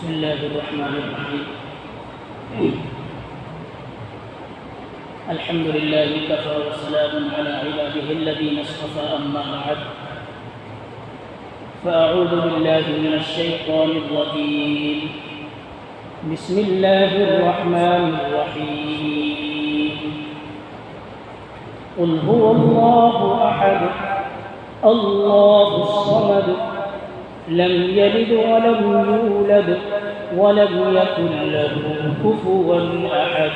بسم الله الرحمن الرحيم. الحمد لله كفى وسلام على عباده الذين اصطفى، أما بعد فأعوذ بالله من الشيطان الرجيم. بسم الله الرحمن الرحيم. قل هو الله أحد الله الصمد لم يلد ولم يولد ولم يكن له كفوا أحد.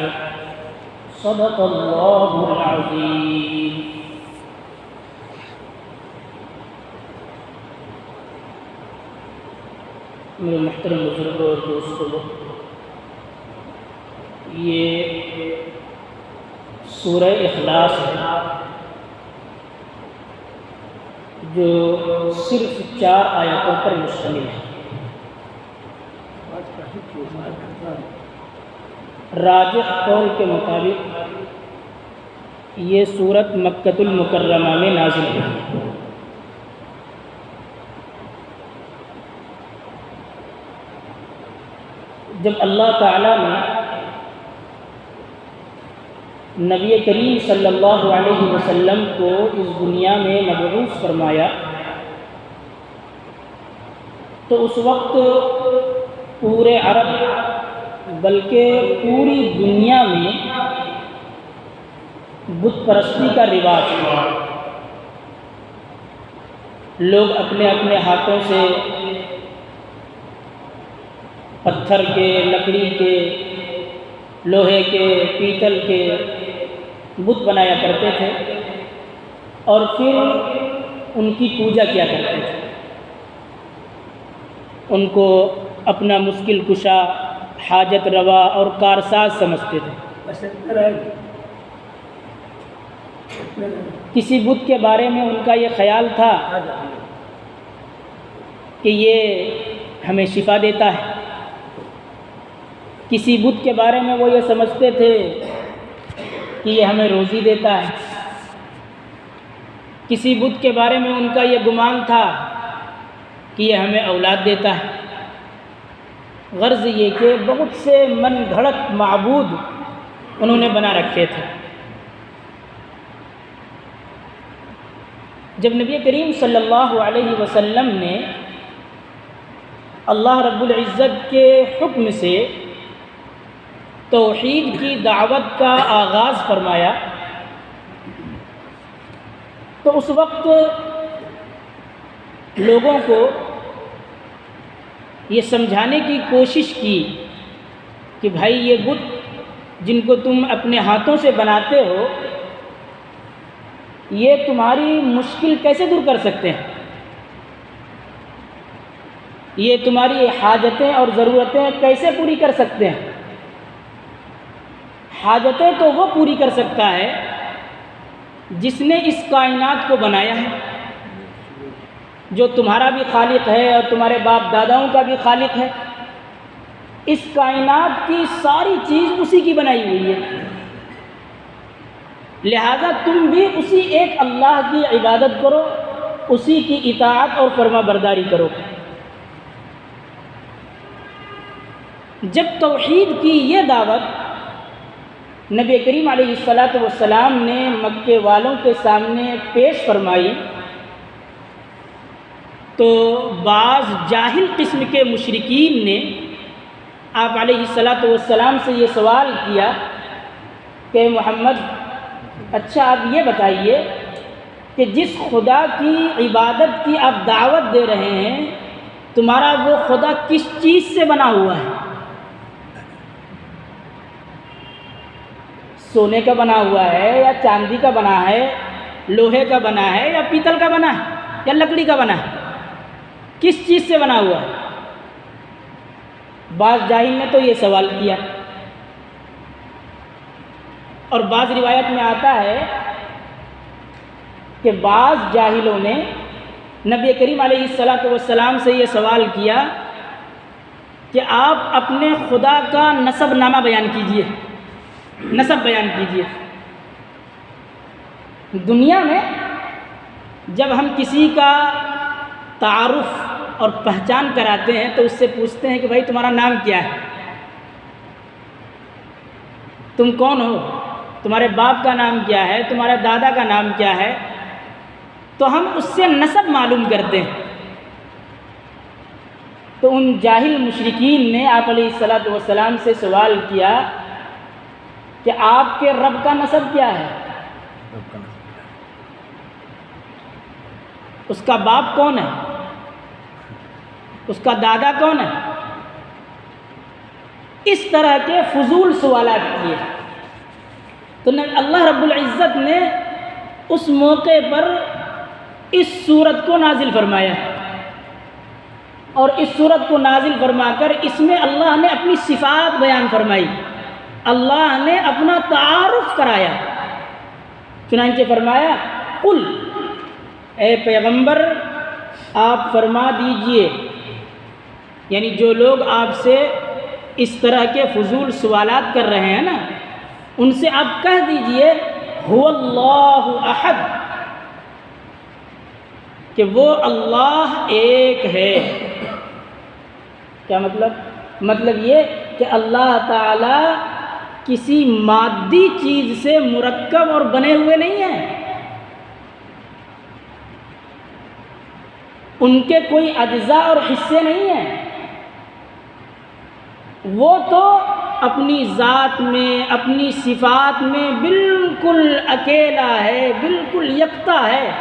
صدق الله العظيم. میرے محترم بزرگوں اور دوستوں، یہ سورہ اخلاص ہے جو صرف 4 آیتوں پر مشتمل ہے۔ راجح قول کے مطابق یہ سورت مکۃ المکرمہ میں نازل ہوئی۔ جب اللہ تعالیٰ نے نبی کریم صلی اللہ علیہ وسلم کو اس دنیا میں مبعوث فرمایا تو اس وقت پورے عرب بلکہ پوری دنیا میں بت پرستی کا رواج تھا۔ لوگ اپنے اپنے ہاتھوں سے پتھر کے، لکڑی کے، لوہے کے، پیتل کے بت بنایا کرتے تھے اور پھر ان کی پوجا کیا کرتے تھے۔ ان کو اپنا مشکل کشا، حاجت روا اور کارساز سمجھتے تھے۔ کسی بت کے بارے میں ان کا یہ خیال تھا کہ یہ ہمیں شفا دیتا ہے، کسی بت کے بارے میں وہ یہ سمجھتے تھے کہ یہ ہمیں روزی دیتا ہے، کسی بت کے بارے میں ان کا یہ گمان تھا کہ یہ ہمیں اولاد دیتا ہے۔ غرض یہ کہ بہت سے من گھڑت معبود انہوں نے بنا رکھے تھے۔ جب نبی کریم صلی اللہ علیہ وسلم نے اللہ رب العزت کے حکم سے توحید کی دعوت کا آغاز فرمایا تو اس وقت لوگوں کو یہ سمجھانے کی کوشش کی کہ بھائی یہ بت جن کو تم اپنے ہاتھوں سے بناتے ہو یہ تمہاری مشکل کیسے دور کر سکتے ہیں، یہ تمہاری حاجتیں اور ضرورتیں کیسے پوری کر سکتے ہیں۔ حاجتیں تو وہ پوری کر سکتا ہے جس نے اس کائنات کو بنایا ہے، جو تمہارا بھی خالق ہے اور تمہارے باپ داداؤں کا بھی خالق ہے۔ اس کائنات کی ساری چیز اسی کی بنائی ہوئی ہے، لہذا تم بھی اسی ایک اللہ کی عبادت کرو، اسی کی اطاعت اور فرما برداری کرو۔ جب توحید کی یہ دعوت نبی کریم علیہ السلام نے مکے والوں کے سامنے پیش فرمائی تو بعض جاہل قسم کے مشرکین نے آپ علیہ السلام سے یہ سوال کیا کہ محمد، اچھا آپ یہ بتائیے کہ جس خدا کی عبادت کی آپ دعوت دے رہے ہیں تمہارا وہ خدا کس چیز سے بنا ہوا ہے؟ سونے کا بنا ہوا ہے یا چاندی کا بنا ہے، لوہے کا بنا ہے یا پیتل کا بنا ہے یا لکڑی کا بنا ہے؟ کس چیز سے بنا ہوا ہے؟ بعض جاہل نے تو یہ سوال کیا، اور بعض روایت میں آتا ہے کہ بعض جاہلوں نے نبی کریم علیہ السلام سے یہ سوال کیا کہ آپ اپنے خدا کا نسب نامہ بیان کیجئے، نسب بیان کیجئے۔ دنیا میں جب ہم کسی کا تعارف اور پہچان کراتے ہیں تو اس سے پوچھتے ہیں کہ بھائی تمہارا نام کیا ہے، تم کون ہو، تمہارے باپ کا نام کیا ہے، تمہارے دادا کا نام کیا ہے، تو ہم اس سے نسب معلوم کرتے ہیں۔ تو ان جاہل مشرکین نے آپ علیہ الصلاۃ والسلام سے سوال کیا کہ آپ کے رب کا نسب کیا ہے، اس کا باپ کون ہے، اس کا دادا کون ہے، اس طرح کے فضول سوالات کیے۔ تو اللہ رب العزت نے اس موقع پر اس سورت کو نازل فرمایا، اور اس سورت کو نازل فرما کر اس میں اللہ نے اپنی صفات بیان فرمائی، اللہ نے اپنا تعارف کرایا۔ چنانچہ فرمایا قل، اے پیغمبر آپ فرما دیجئے، یعنی جو لوگ آپ سے اس طرح کے فضول سوالات کر رہے ہیں نا، ان سے آپ کہہ دیجئے هو اللہ احد، کہ وہ اللہ ایک ہے۔ کیا مطلب یہ کہ اللہ تعالی کسی مادی چیز سے مرکب اور بنے ہوئے نہیں ہیں، ان کے کوئی اجزاء اور حصے نہیں ہیں، وہ تو اپنی ذات میں اپنی صفات میں بالکل اکیلا ہے، بالکل یکتا ہے،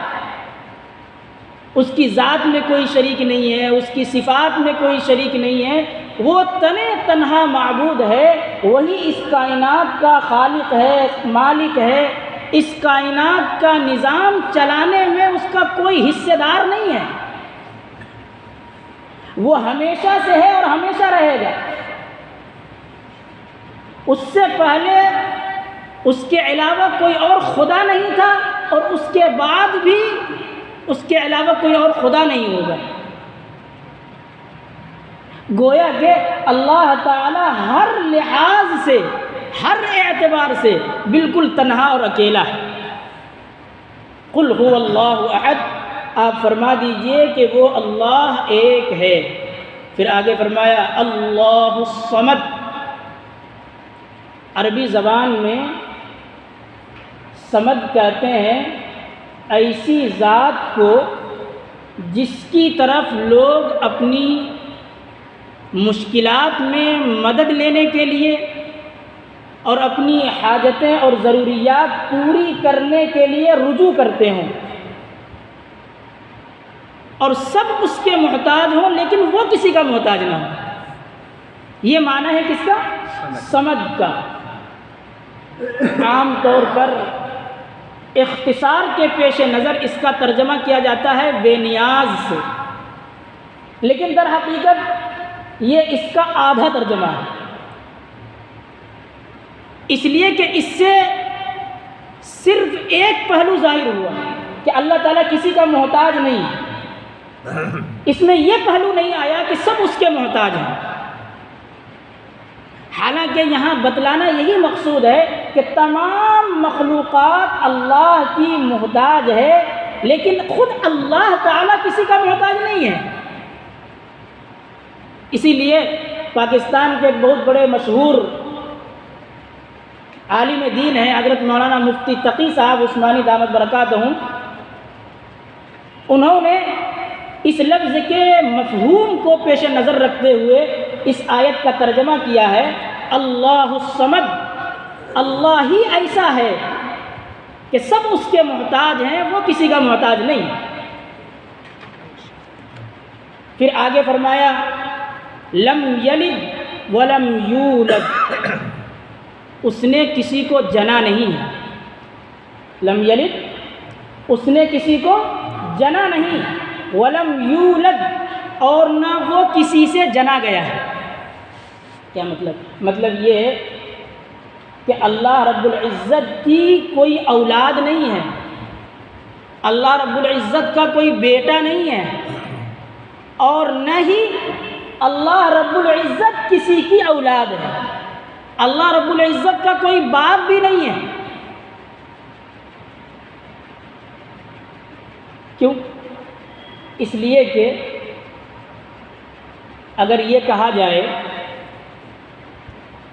اس کی ذات میں کوئی شریک نہیں ہے، اس کی صفات میں کوئی شریک نہیں ہے، وہ تنہا معبود ہے، وہی اس کائنات کا خالق ہے، مالک ہے، اس کائنات کا نظام چلانے میں اس کا کوئی حصے دار نہیں ہے، وہ ہمیشہ سے ہے اور ہمیشہ رہے گا۔ اس سے پہلے اس کے علاوہ کوئی اور خدا نہیں تھا، اور اس کے بعد بھی اس کے علاوہ کوئی اور خدا نہیں ہوگا۔ گویا کہ اللہ تعالی ہر لحاظ سے، ہر اعتبار سے بالکل تنہا اور اکیلا ہے۔ قل هو اللہ احد، آپ فرما دیجئے کہ وہ اللہ ایک ہے۔ پھر آگے فرمایا اللہ الصمد، عربی زبان میں صمد کہتے ہیں ایسی ذات کو جس کی طرف لوگ اپنی مشکلات میں مدد لینے کے لیے اور اپنی حاجتیں اور ضروریات پوری کرنے کے لیے رجوع کرتے ہوں، اور سب اس کے محتاج ہوں لیکن وہ کسی کا محتاج نہ ہو۔ یہ معنی ہے کس کا؟ صمد کا۔ عام طور پر اختصار کے پیش نظر اس کا ترجمہ کیا جاتا ہے بے نیاز سے، لیکن در حقیقت یہ اس کا آدھا ترجمہ ہے، اس لیے کہ اس سے صرف ایک پہلو ظاہر ہوا کہ اللہ تعالیٰ کسی کا محتاج نہیں ہے، اس میں یہ پہلو نہیں آیا کہ سب اس کے محتاج ہیں۔ حالانکہ یہاں بتلانا یہی مقصود ہے کہ تمام مخلوقات اللہ کی محتاج ہے، لیکن خود اللہ تعالیٰ کسی کا محتاج نہیں ہے۔ اسی لیے پاکستان کے ایک بہت بڑے مشہور عالم دین ہیں حضرت مولانا مفتی تقی صاحب عثمانی دامت برکاتہم، انہوں نے اس لفظ کے مفہوم کو پیش نظر رکھتے ہوئے اس آیت کا ترجمہ کیا ہے اللہ الصمد، اللہ ہی ایسا ہے کہ سب اس کے محتاج ہیں، وہ کسی کا محتاج نہیں۔ پھر آگے فرمایا لم یلد ولم یولد، اس نے کسی کو جنا نہیں ہے، لم یلد اس نے کسی کو جنا نہیں، ولم یولد اور نہ وہ کسی سے جنا گیا ہے۔ کیا مطلب یہ ہے کہ اللہ رب العزت کی کوئی اولاد نہیں ہے، اللہ رب العزت کا کوئی بیٹا نہیں ہے، اور نہ ہی اللہ رب العزت کسی کی اولاد ہے، اللہ رب العزت کا کوئی باپ بھی نہیں ہے۔ کیوں؟ اس لیے کہ اگر یہ کہا جائے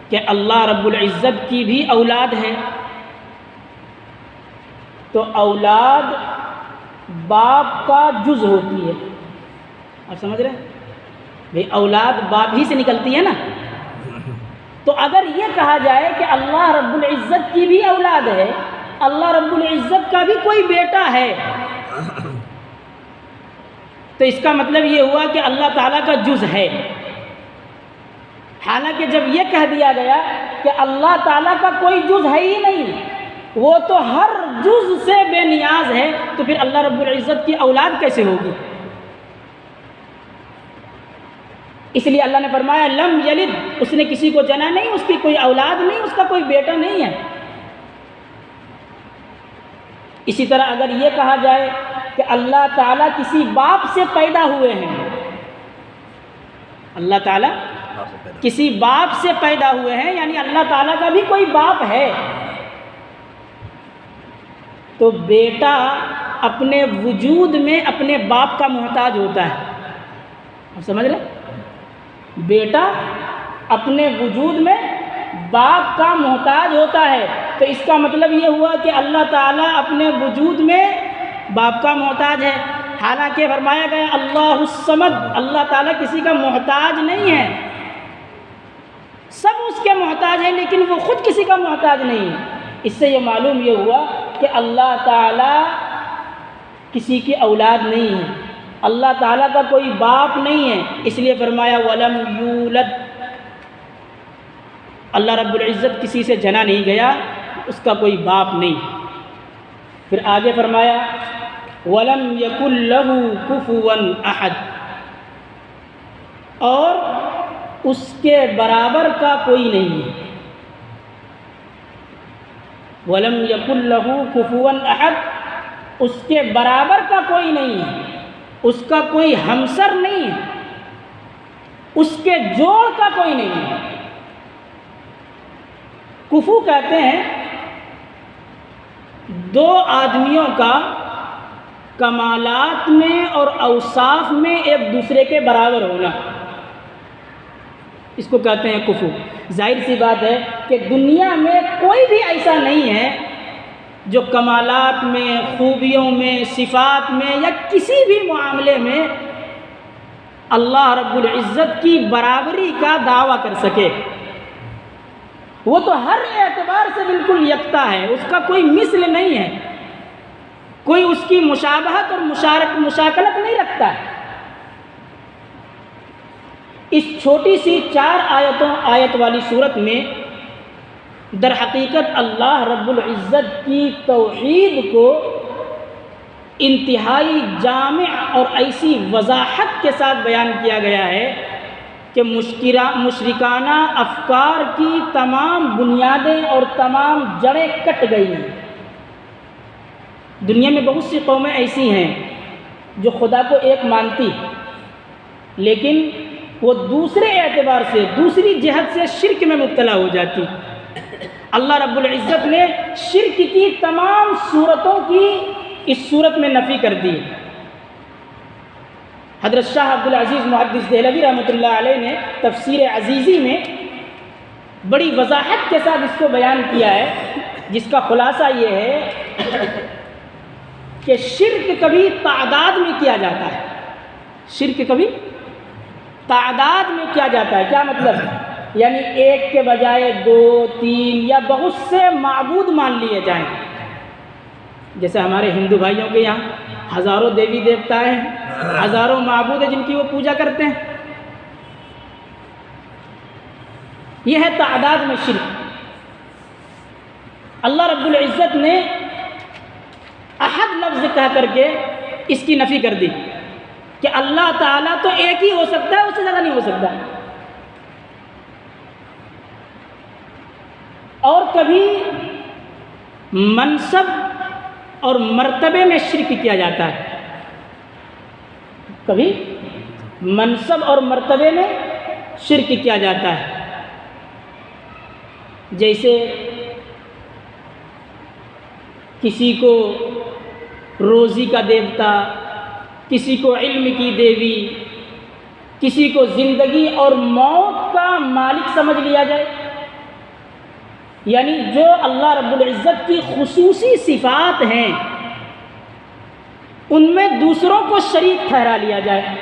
کہ اللہ رب العزت کی بھی اولاد ہے تو اولاد باپ کا جز ہوتی ہے. آپ سمجھ رہے ہیں بھئی اولاد باپ ہی سے نکلتی ہے نا. تو اگر یہ کہا جائے کہ اللہ رب العزت کی بھی اولاد ہے، اللہ رب العزت کا بھی کوئی بیٹا ہے، تو اس کا مطلب یہ ہوا کہ اللہ تعالیٰ کا جز ہے. حالانکہ جب یہ کہہ دیا گیا کہ اللہ تعالیٰ کا کوئی جز ہے ہی نہیں، وہ تو ہر جز سے بے نیاز ہے، تو پھر اللہ رب العزت کی اولاد کیسے ہوگی؟ اس لیے اللہ نے فرمایا لم یلد، اس نے کسی کو جنا نہیں، اس کی کوئی اولاد نہیں، اس کا کوئی بیٹا نہیں ہے. اسی طرح اگر یہ کہا جائے کہ اللہ تعالیٰ کسی باپ سے پیدا ہوئے ہیں، اللہ تعالیٰ کسی باپ سے پیدا ہوئے ہیں، یعنی اللہ تعالیٰ کا بھی کوئی باپ ہے، تو بیٹا اپنے وجود میں اپنے باپ کا محتاج ہوتا ہے. آپ سمجھ رہے؟ بیٹا اپنے وجود میں باپ کا محتاج ہوتا ہے، تو اس کا مطلب یہ ہوا کہ اللہ تعالیٰ اپنے وجود میں باپ کا محتاج ہے. حالانکہ فرمایا گیا اللہ الصمد، اللہ تعالیٰ کسی کا محتاج نہیں ہے، سب اس کے محتاج ہیں لیکن وہ خود کسی کا محتاج نہیں ہے. اس سے یہ معلوم یہ ہوا کہ اللہ تعالیٰ کسی کی اولاد نہیں ہے، اللہ تعالیٰ کا کوئی باپ نہیں ہے. اس لیے فرمایا وَلَمْ يُولَدْ، اللہ رب العزت کسی سے جنا نہیں گیا، اس کا کوئی باپ نہیں. پھر آگے فرمایا وَلَمْ يَكُنْ لَهُ كُفُوًا أَحَدٌ، اور اس کے برابر کا کوئی نہیں ہے. وَلَمْ يَكُنْ لَهُ كُفُوًا أَحَدٌ، اس کے برابر کا کوئی نہیں ہے، اس کا کوئی ہمسر نہیں ہے، اس کے جوڑ کا کوئی نہیں ہے. کفو کہتے ہیں دو آدمیوں کا کمالات میں اور اوصاف میں ایک دوسرے کے برابر ہونا، اس کو کہتے ہیں کفو. ظاہر سی بات ہے کہ دنیا میں کوئی بھی ایسا نہیں ہے جو کمالات میں، خوبیوں میں، صفات میں یا کسی بھی معاملے میں اللہ رب العزت کی برابری کا دعویٰ کر سکے. وہ تو ہر اعتبار سے بالکل یکتا ہے، اس کا کوئی مثل نہیں ہے، کوئی اس کی مشابہت اور مشاکلت نہیں رکھتا ہے. اس چھوٹی سی 4 آیت والی صورت میں در حقیقت اللہ رب العزت کی توحید کو انتہائی جامع اور ایسی وضاحت کے ساتھ بیان کیا گیا ہے کہ مشرکانہ افکار کی تمام بنیادیں اور تمام جڑیں کٹ گئی ہیں. دنیا میں بہت سی قومیں ایسی ہیں جو خدا کو ایک مانتی لیکن وہ دوسرے اعتبار سے، دوسری جہت سے شرک میں مبتلا ہو جاتی. اللہ رب العزت نے شرک کی تمام صورتوں کی اس صورت میں نفی کر دی. حضرت شاہ عبدالعزیز محدث دہلوی رحمۃ اللہ علیہ نے تفسیر عزیزی میں بڑی وضاحت کے ساتھ اس کو بیان کیا ہے، جس کا خلاصہ یہ ہے کہ شرک کبھی تعداد میں کیا جاتا ہے. شرک کبھی تعداد میں کیا جاتا ہے. کیا مطلب؟ یعنی ایک کے بجائے 2، 3 یا بہت سے معبود مان لیے جائیں. جیسے ہمارے ہندو بھائیوں کے یہاں ہزاروں دیوی دیوتا ہیں، ہزاروں معبود ہیں جن کی وہ پوجا کرتے ہیں. یہ ہے تعداد میں شرک. اللہ رب العزت نے احد لفظ کہہ کر کے اس کی نفی کر دی کہ اللہ تعالیٰ تو ایک ہی ہو سکتا ہے، اس سے زیادہ نہیں ہو سکتا. اور کبھی منصب اور مرتبے میں شرک کیا جاتا ہے. کبھی منصب اور مرتبے میں شرک کیا جاتا ہے. جیسے کسی کو روزی کا دیوتا، کسی کو علم کی دیوی، کسی کو زندگی اور موت کا مالک سمجھ لیا جائے، یعنی جو اللہ رب العزت کی خصوصی صفات ہیں ان میں دوسروں کو شریک ٹھہرا لیا جائے،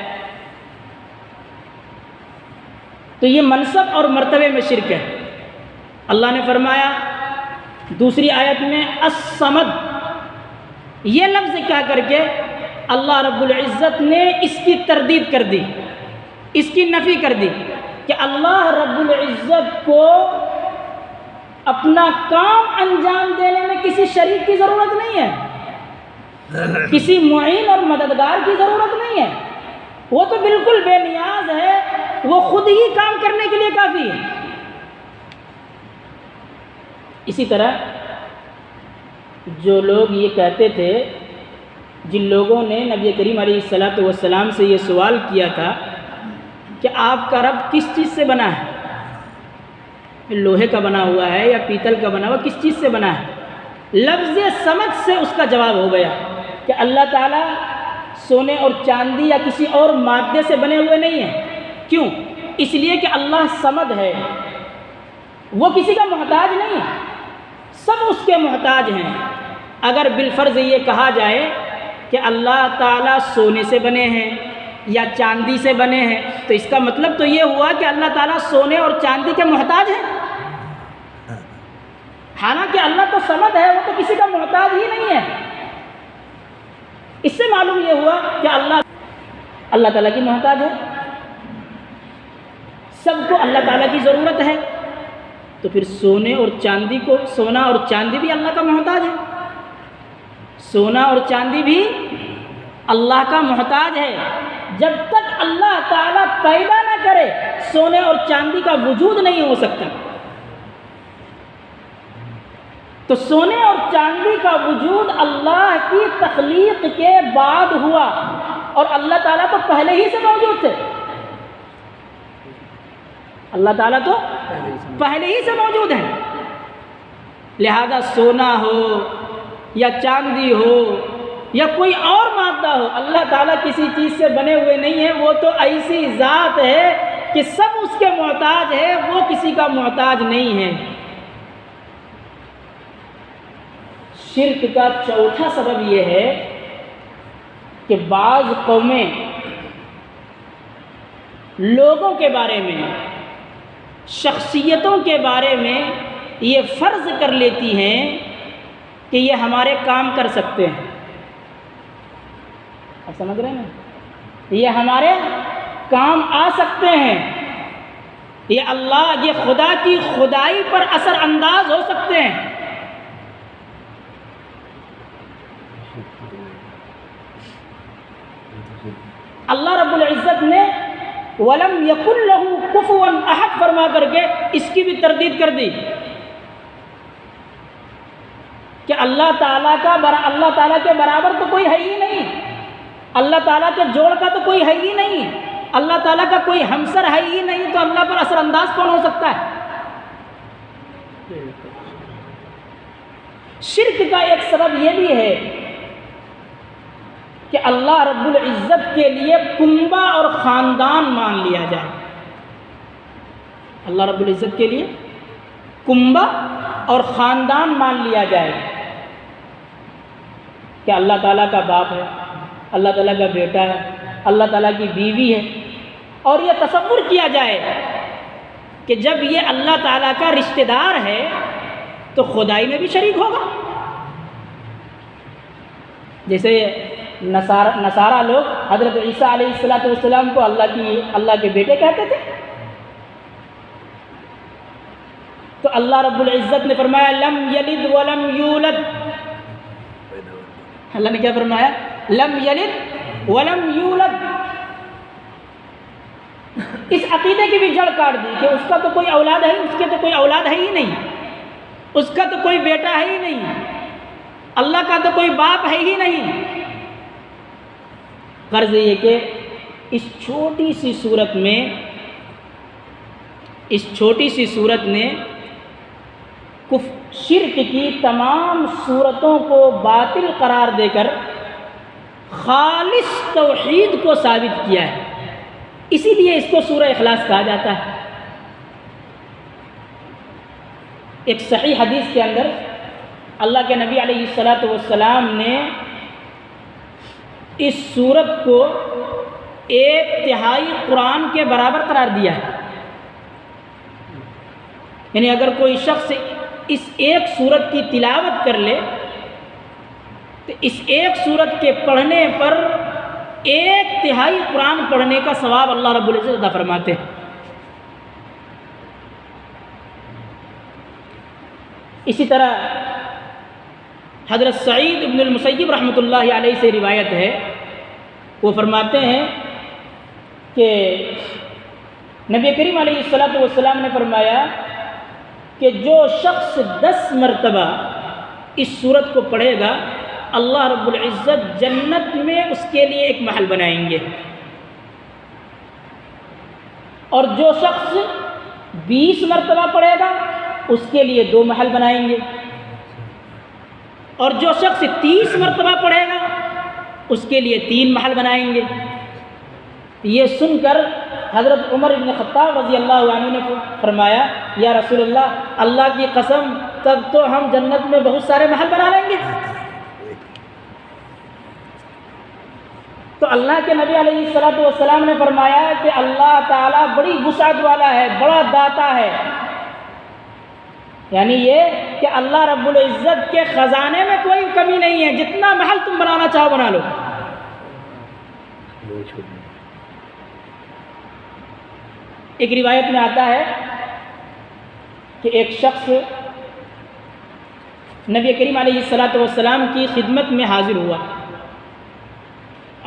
تو یہ منصب اور مرتبے میں شرک ہے۔ اللہ نے فرمایا دوسری آیت میں الصمد، یہ لفظ کہہ کر کے اللہ رب العزت نے اس کی تردید کر دی، اس کی نفی کر دی کہ اللہ رب العزت کو اپنا کام انجام دینے میں کسی شریک کی ضرورت نہیں ہے، کسی معین اور مددگار کی ضرورت نہیں ہے، وہ تو بالکل بے نیاز ہے، وہ خود ہی کام کرنے کے لیے کافی ہے۔ اسی طرح جو لوگ یہ کہتے تھے، جن لوگوں نے نبی کریم علیہ الصلاۃ والسلام سے یہ سوال کیا تھا کہ آپ کا رب کس چیز سے بنا ہے، لوہے کا بنا ہوا ہے یا پیتل کا بنا ہوا، کس چیز سے بنا ہے، لفظ سمجھ سے اس کا جواب ہو گیا کہ اللہ تعالیٰ سونے اور چاندی یا کسی اور مادے سے بنے ہوئے نہیں ہیں۔ کیوں؟ اس لیے کہ اللہ صمد ہے، وہ کسی کا محتاج نہیں ہے، سب اس کے محتاج ہیں۔ اگر بالفرض یہ کہا جائے کہ اللہ تعالیٰ سونے سے بنے ہیں یا چاندی سے بنے ہیں تو اس کا مطلب تو یہ ہوا کہ اللہ تعالیٰ سونے اور چاندی کے محتاج ہیں، حالانکہ اللہ تو صمد ہے، وہ تو کسی کا محتاج ہی نہیں ہے۔ اس سے معلوم یہ ہوا کہ اللہ تعالیٰ کی محتاج ہے، سب کو اللہ تعالیٰ کی ضرورت ہے، تو پھر سونا اور چاندی بھی اللہ کا محتاج ہے، سونا اور چاندی بھی اللہ کا محتاج ہے۔ جب تک اللہ تعالیٰ پیدا نہ کرے سونے اور چاندی کا وجود نہیں ہو سکتا۔ تو سونے اور چاندی کا وجود اللہ کی تخلیق کے بعد ہوا، اور اللہ تعالیٰ تو پہلے ہی سے موجود تھے، اللہ تعالیٰ تو پہلے ہی سے موجود ہیں، لہذا سونا ہو یا چاندی ہو یا کوئی اور مادہ ہو، اللہ تعالیٰ کسی چیز سے بنے ہوئے نہیں ہیں، وہ تو ایسی ذات ہے کہ سب اس کے محتاج ہے، وہ کسی کا محتاج نہیں ہے۔ شرک کا چوتھا سبب یہ ہے کہ بعض قومیں لوگوں کے بارے میں، شخصیتوں کے بارے میں یہ فرض کر لیتی ہیں کہ یہ ہمارے کام کر سکتے ہیں، آپ سمجھ رہے ہیں، یہ ہمارے کام آ سکتے ہیں، یہ خدا کی خدائی پر اثر انداز ہو سکتے ہیں۔ اللہ رب العزت نے وَلَمْ يَكُنْ لَهُ كُفُوًا أَحَدٌ فرما کر کے اس کی بھی تردید کر دی کہ اللہ تعالیٰ کے برابر تو کوئی ہے ہی نہیں، اللہ تعالیٰ کے جوڑ کا تو کوئی ہے ہی نہیں، اللہ تعالیٰ کا کوئی ہمسر ہے ہی نہیں، تو اللہ پر اثر انداز کون ہو سکتا ہے؟ شرک کا ایک سبب یہ بھی ہے کہ اللہ رب العزت کے لیے کنبہ اور خاندان مان لیا جائے، اللہ رب العزت کے لیے کنبہ اور خاندان مان لیا جائے کہ اللہ تعالیٰ کا باپ ہے، اللہ تعالیٰ کا بیٹا ہے، اللہ تعالیٰ کی بیوی ہے، اور یہ تصور کیا جائے کہ جب یہ اللہ تعالیٰ کا رشتہ دار ہے تو خدائی میں بھی شریک ہوگا۔ جیسے نصارہ لوگ حضرت عیسیٰ علیہ السلام کو اللہ کے بیٹے کہتے تھے، تو اللہ رب العزت نے فرمایا لم یلد ولم یولد، اللہ نے کیا فرمایا؟ لم یلد ولم یولد۔ اس عقیدے کی بھی جڑ کاٹ دی کہ اس کا تو کوئی اولاد ہے، اس کے تو کوئی اولاد ہے ہی نہیں، اس کا تو کوئی بیٹا ہے ہی نہیں، اللہ کا تو کوئی باپ ہے ہی نہیں۔ غرض یہ کہ اس چھوٹی سی صورت میں شرک کی تمام صورتوں کو باطل قرار دے کر خالص توحید کو ثابت کیا ہے اسی لیے اس کو سورہ اخلاص کہا جاتا ہے۔ ایک صحیح حدیث کے اندر اللہ کے نبی علیہ الصلاۃ والسلام نے اس سورت کو 1/3 قرآن کے برابر قرار دیا ہے۔ یعنی اگر کوئی شخص اس ایک سورت کی تلاوت کر لے تو اس ایک سورت کے پڑھنے پر 1/3 قرآن پڑھنے کا ثواب اللہ رب العزت عطا فرماتے ہیں۔ اسی طرح حضرت سعید ابن المسیب رحمۃ اللہ علیہ سے روایت ہے، وہ فرماتے ہیں کہ نبی کریم علیہ الصلاۃ والسلام نے فرمایا کہ جو شخص 10 مرتبہ اس سورت کو پڑھے گا اللہ رب العزت جنت میں اس کے لیے ایک محل بنائیں گے، اور جو شخص 20 مرتبہ پڑھے گا اس کے لیے 2 محل بنائیں گے، اور جو شخص 30 مرتبہ پڑھے گا اس کے لیے 3 محل بنائیں گے۔ یہ سن کر حضرت عمر بن خطاب رضی اللہ عنہ نے فرمایا یا رسول اللہ کی قسم تب تو ہم جنت میں بہت سارے محل بنا لیں گے۔ تو اللہ کے نبی علیہ الصلاۃ والسلام نے فرمایا کہ اللہ تعالیٰ بڑی وسعت والا ہے، بڑا داتا ہے، یعنی یہ کہ اللہ رب العزت کے خزانے میں کوئی کمی نہیں ہے، جتنا محل تم بنانا چاہو بنا لو۔ ایک روایت میں آتا ہے کہ ایک شخص نبی کریم علیہ الصلاۃ والسلام کی خدمت میں حاضر ہوا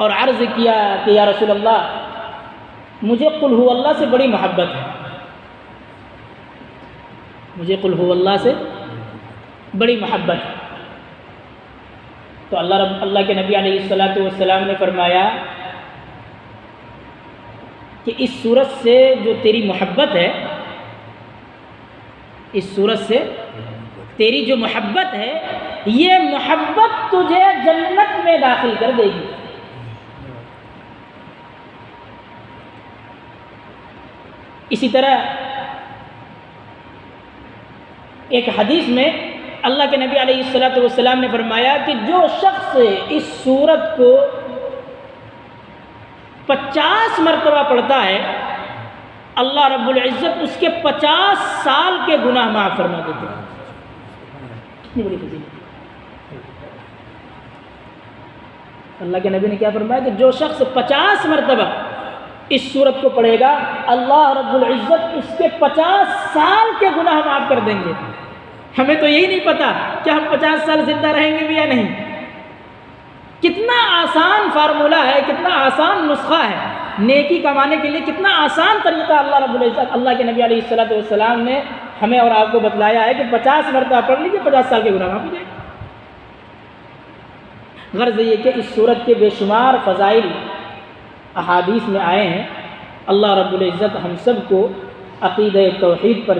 اور عرض کیا کہ یا رسول اللہ مجھے قل هو اللہ سے بڑی محبت ہے، مجھے قل هو اللہ سے بڑی محبت ہے۔ تو اللہ کے نبی علیہ الصلاۃ والسلام نے فرمایا کہ اس سورت سے جو تیری محبت ہے، اس سورت سے تیری جو محبت ہے یہ محبت تجھے جنت میں داخل کر دے گی۔ اسی طرح ایک حدیث میں اللہ کے نبی علیہ الصلاۃ والسلام نے فرمایا کہ جو شخص اس سورت کو 50 مرتبہ پڑھتا ہے اللہ رب العزت اس کے 50 سال کے گناہ معاف فرما دیتے ہیں۔ کتنی بڑی فضیلت! اللہ کے نبی نے کیا فرمایا کہ جو شخص 50 مرتبہ اس سورت کو پڑھے گا اللہ رب العزت اس کے 50 سال کے گناہ معاف کر دیں گے۔ ہمیں تو یہی نہیں پتا کہ ہم 50 سال زندہ رہیں گے بھی یا نہیں۔ کتنا آسان فارمولہ ہے، کتنا آسان نسخہ ہے نیکی کمانے کے لیے، کتنا آسان طریقہ اللہ رب العزت اللہ کے نبی علیہ الصلاۃ والسلام نے ہمیں اور آپ کو بتلایا ہے کہ 50 مرتبہ پڑھ لیجیے 50 سال کے گناہ معاف ہو جائیں گے۔ غرض یہ کہ اس سورت کے بے شمار فضائل احادیث میں آئے ہیں۔ اللہ رب العزت ہم سب کو عقیدہ توحید پر